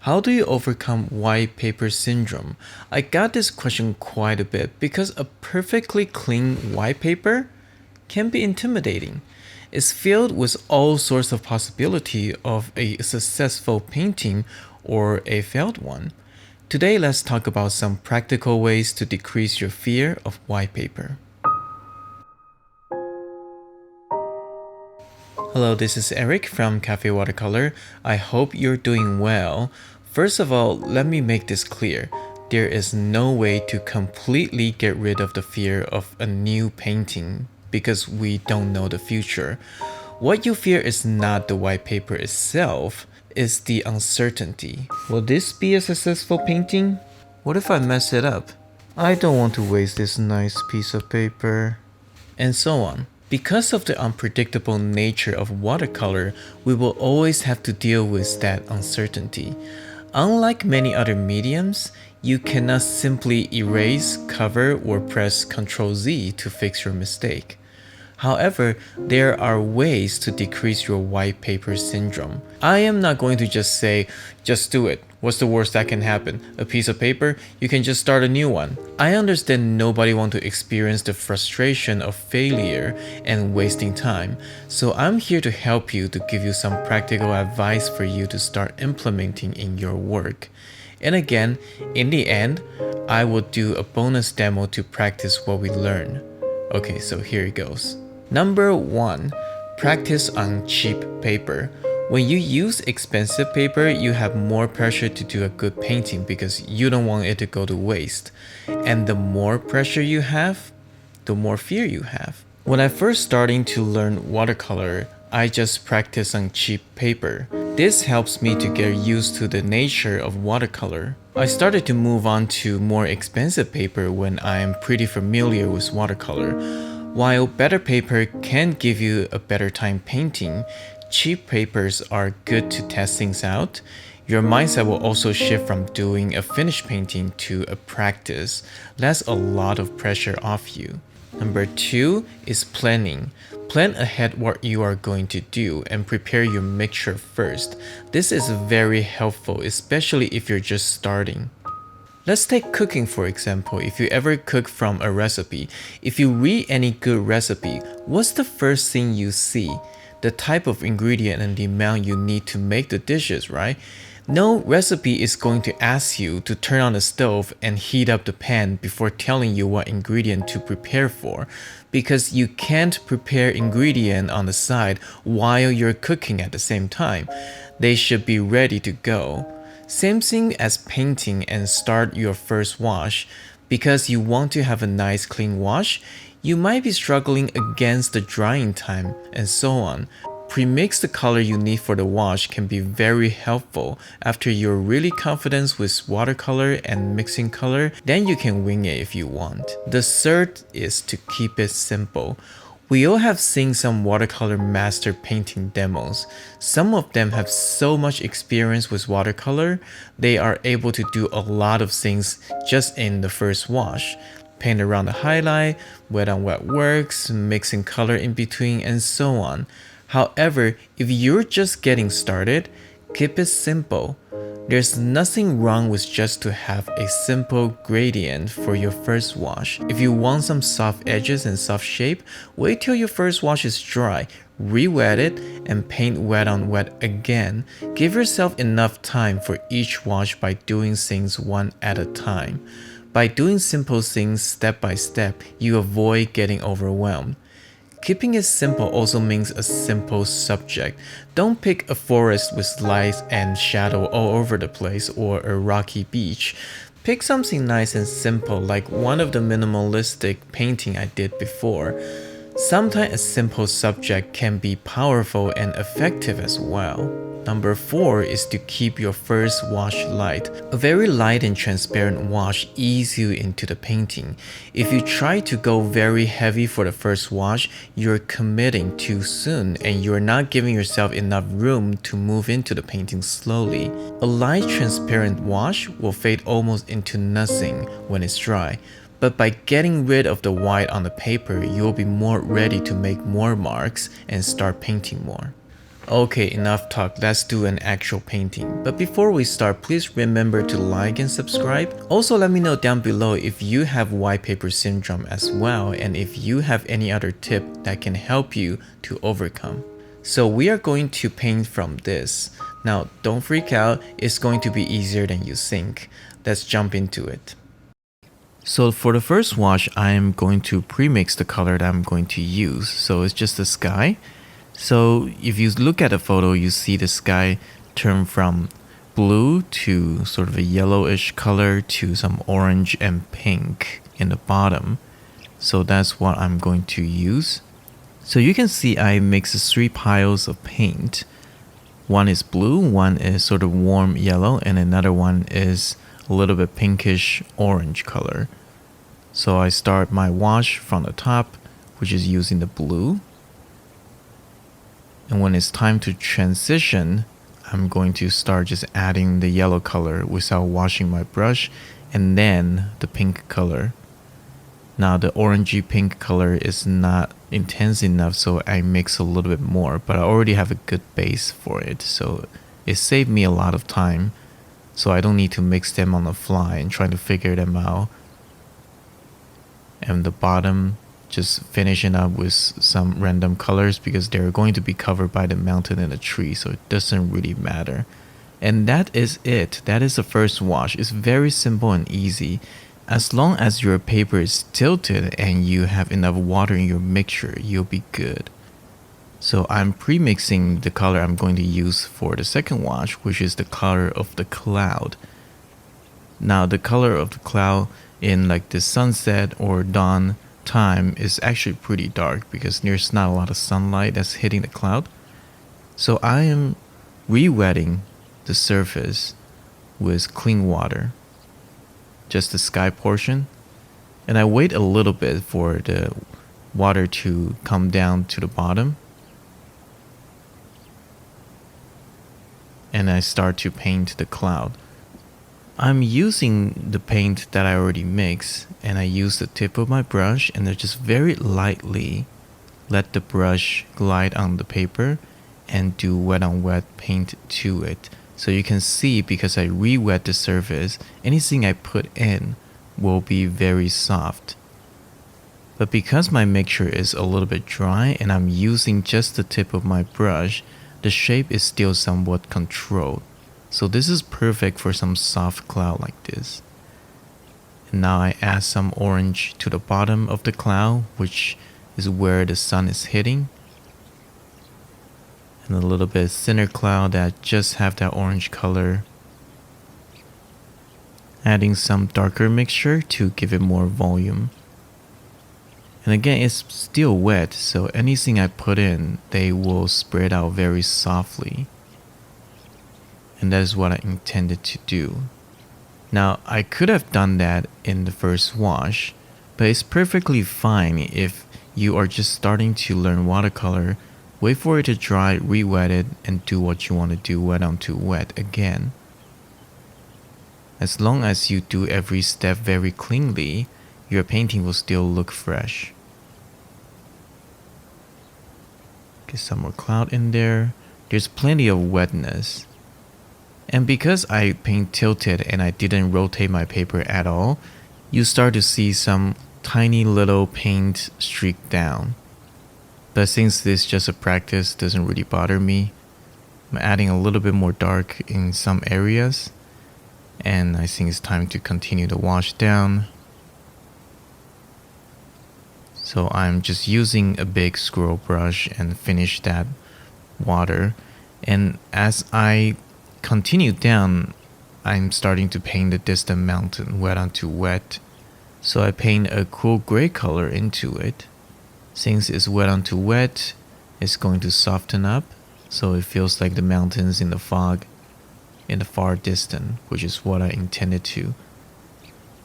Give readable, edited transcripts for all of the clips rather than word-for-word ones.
How do you overcome white paper syndrome? I got this question quite a bit because a perfectly clean white paper can be intimidating. It's filled with all sorts of possibility of a successful painting or a failed one. Today, let's talk about some practical ways to decrease your fear of white paper. Hello, this is Eric from Cafe Watercolor. I hope you're doing well. First of all, let me make this clear. There is no way to completely get rid of the fear of a new painting because we don't know the future. What you fear is not the white paper itself, it's the uncertainty. Will this be a successful painting? What if I mess it up? I don't want to waste this nice piece of paper. And so on. Because of the unpredictable nature of watercolor, we will always have to deal with that uncertainty. Unlike many other mediums, you cannot simply erase, cover, or press Ctrl Z to fix your mistake. However, there are ways to decrease your white paper syndrome. I am not going to just say, just do it. What's the worst that can happen? A piece of paper? You can just start a new one. I understand nobody wants to experience the frustration of failure and wasting time, so I'm here to help you to give you some practical advice for you to start implementing in your work. And again, in the end, I will do a bonus demo to practice what we learn. Okay, so here it goes. Number 1, practice on cheap paper. When you use expensive paper, you have more pressure to do a good painting because you don't want it to go to waste. And the more pressure you have, the more fear you have. When I first started to learn watercolor, I just practiced on cheap paper. This helps me to get used to the nature of watercolor. I started to move on to more expensive paper when I am pretty familiar with watercolor. While better paper can give you a better time painting, cheap papers are good to test things out. Your mindset will also shift from doing a finished painting to a practice. That's a lot of pressure off you. Number 2 is planning. Plan ahead what you are going to do and prepare your mixture first. This is very helpful, especially if you're just starting. Let's take cooking for example. If you ever cook from a recipe, if you read any good recipe, what's the first thing you see? The type of ingredient and the amount you need to make the dishes, right? No recipe is going to ask you to turn on the stove and heat up the pan before telling you what ingredient to prepare for, because you can't prepare ingredient on the side while you're cooking at the same time. They should be ready to go. Same thing as painting and start your first wash. Because you want to have a nice clean wash, you might be struggling against the drying time and so on. Premix the color you need for the wash can be very helpful. After you're really confident with watercolor and mixing color, then you can wing it if you want. The third is to keep it simple. We all have seen some watercolor master painting demos. Some of them have so much experience with watercolor, they are able to do a lot of things just in the first wash. Paint around the highlight, wet on wet works, mixing color in between, and so on. However, if you're just getting started, keep it simple. There's nothing wrong with just to have a simple gradient for your first wash. If you want some soft edges and soft shape, wait till your first wash is dry, re-wet it, and paint wet on wet again. Give yourself enough time for each wash by doing things one at a time. By doing simple things step by step, you avoid getting overwhelmed. Keeping it simple also means a simple subject. Don't pick a forest with light and shadow all over the place or a rocky beach. Pick something nice and simple like one of the minimalistic painting I did before. Sometimes a simple subject can be powerful and effective as well. Number 4 is to keep your first wash light. A very light and transparent wash eases you into the painting. If you try to go very heavy for the first wash, you're committing too soon and you're not giving yourself enough room to move into the painting slowly. A light transparent wash will fade almost into nothing when it's dry. But by getting rid of the white on the paper, you'll be more ready to make more marks and start painting more. Okay, enough talk, let's do an actual painting. But before we start, please remember to like and subscribe. Also, let me know down below if you have white paper syndrome as well, and if you have any other tip that can help you to overcome. So we are going to paint from this. Now, don't freak out, it's going to be easier than you think. Let's jump into it. So for the first wash, I am going to pre-mix the color that I'm going to use. So it's just the sky. So if you look at the photo, you see the sky turn from blue to sort of a yellowish color to some orange and pink in the bottom. So that's what I'm going to use. So you can see I mixed 3 piles of paint. One is blue, one is sort of warm yellow, and another one is a little bit pinkish orange color. So I start my wash from the top, which is using the blue. And when it's time to transition, I'm going to start just adding the yellow color without washing my brush, and then the pink color. Now the orangey pink color is not intense enough, so I mix a little bit more, but I already have a good base for it, so it saved me a lot of time, so I don't need to mix them on the fly and try to figure them out. And the bottom, just finishing up with some random colors because they're going to be covered by the mountain and the tree, so it doesn't really matter. And that is it. That is the first wash. It's very simple and easy. As long as your paper is tilted and you have enough water in your mixture, you'll be good. So I'm pre-mixing the color I'm going to use for the second wash, which is the color of the cloud. Now the color of the cloud in like the sunset or dawn time is actually pretty dark because there's not a lot of sunlight that's hitting the cloud. So I am re-wetting the surface with clean water, just the sky portion, and I wait a little bit for the water to come down to the bottom, and I start to paint the cloud. I'm using the paint that I already mixed, and I use the tip of my brush and I just very lightly let the brush glide on the paper and do wet on wet paint to it. So you can see, because I re-wet the surface, anything I put in will be very soft. But because my mixture is a little bit dry and I'm using just the tip of my brush, the shape is still somewhat controlled. So this is perfect for some soft cloud like this. And now I add some orange to the bottom of the cloud, which is where the sun is hitting. And a little bit thinner cloud that just have that orange color. Adding some darker mixture to give it more volume. And again, it's still wet, so anything I put in, they will spread out very softly. And that is what I intended to do. Now, I could have done that in the first wash, but it's perfectly fine if you are just starting to learn watercolor. Wait for it to dry, re-wet it, and do what you want to do wet onto wet again. As long as you do every step very cleanly, your painting will still look fresh. Get some more cloud in there. There's plenty of wetness. And because I paint tilted and I didn't rotate my paper at all, you start to see some tiny little paint streak down. But since this is just a practice, it doesn't really bother me. I'm adding a little bit more dark in some areas, and I think it's time to continue the wash down. So I'm just using a big squirrel brush and finish that water. And as I continue down, I'm starting to paint the distant mountain wet onto wet. So I paint a cool gray color into it. Since it's wet onto wet, it's going to soften up, so it feels like the mountains in the fog in the far distance, which is what I intended to.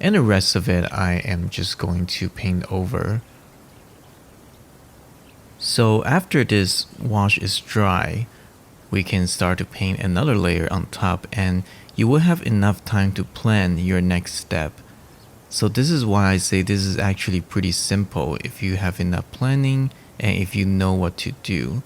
And the rest of it I am just going to paint over. So after this wash is dry, we can start to paint another layer on top, and you will have enough time to plan your next step. So this is why I say this is actually pretty simple if you have enough planning and if you know what to do.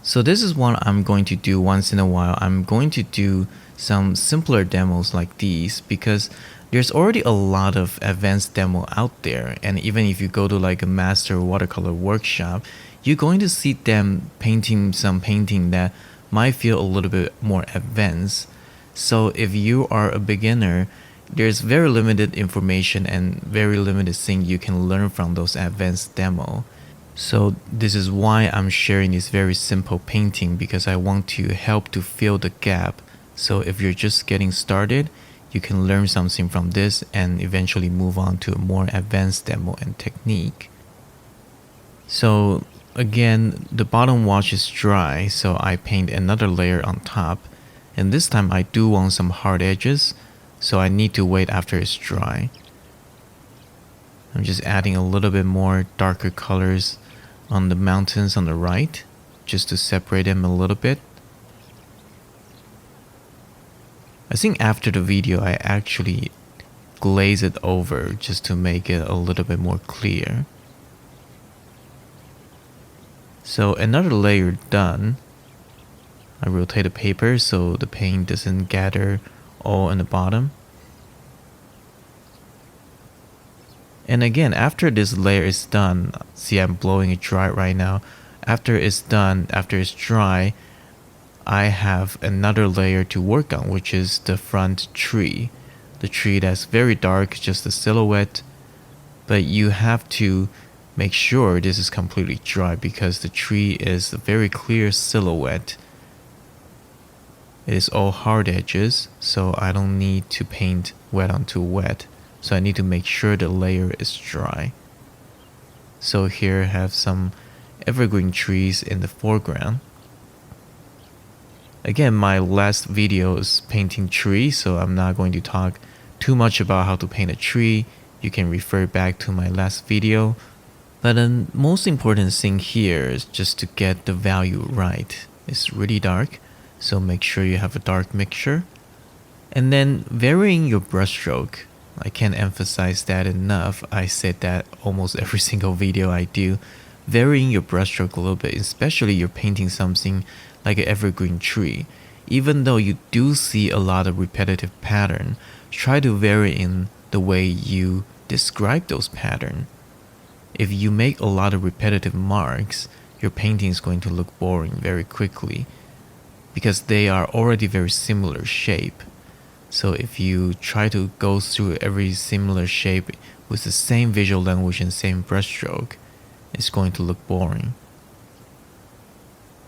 So this is what I'm going to do once in a while. I'm going to do some simpler demos like these because there's already a lot of advanced demo out there, and even if you go to like a master watercolor workshop, you're going to see them painting some painting that might feel a little bit more advanced. So if you are a beginner, there's very limited information and very limited thing you can learn from those advanced demo. So this is why I'm sharing this very simple painting, because I want to help to fill the gap. So if you're just getting started, you can learn something from this and eventually move on to a more advanced demo and technique. So again, the bottom wash is dry, so I paint another layer on top. And this time I do want some hard edges, so I need to wait after it's dry. I'm just adding a little bit more darker colors on the mountains on the right, just to separate them a little bit. I think after the video I actually glaze it over just to make it a little bit more clear. So another layer done. I rotate the paper so the paint doesn't gather all in the bottom. And again, after this layer is done, see I'm blowing it dry right now. After it's done, after it's dry, I have another layer to work on, which is the front tree. The tree that's very dark, just a silhouette. But you have to make sure this is completely dry because the tree is a very clear silhouette. It is all hard edges, so I don't need to paint wet onto wet. So I need to make sure the layer is dry. So here I have some evergreen trees in the foreground. Again, my last video is painting trees, so I'm not going to talk too much about how to paint a tree. You can refer back to my last video. But the most important thing here is just to get the value right. It's really dark, so make sure you have a dark mixture. And then varying your brushstroke. I can't emphasize that enough. I said that almost every single video I do. Varying your brushstroke a little bit, especially you're painting something like an evergreen tree. Even though you do see a lot of repetitive pattern, try to vary in the way you describe those patterns. If you make a lot of repetitive marks, your painting is going to look boring very quickly because they are already very similar shape. So if you try to go through every similar shape with the same visual language and same brushstroke, it's going to look boring.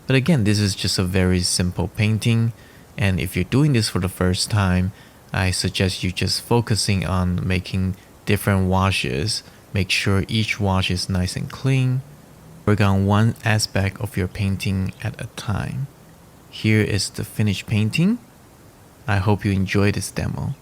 But again, this is just a very simple painting, and if you're doing this for the first time, I suggest you just focusing on making different washes. Make sure each wash is nice and clean. Work on one aspect of your painting at a time. Here is the finished painting. I hope you enjoyed this demo.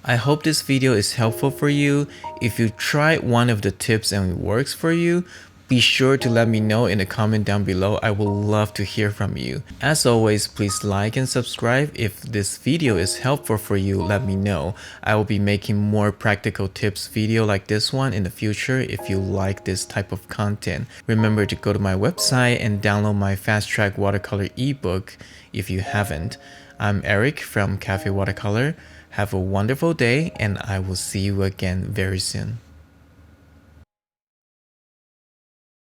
I hope this video is helpful for you. If you try one of the tips and it works for you, be sure to let me know in the comment down below. I would love to hear from you. As always, please like and subscribe. If this video is helpful for you, let me know. I will be making more practical tips video like this one in the future if you like this type of content. Remember to go to my website and download my Fast Track Watercolor ebook if you haven't. I'm Eric from Cafe Watercolor. Have a wonderful day, and I will see you again very soon.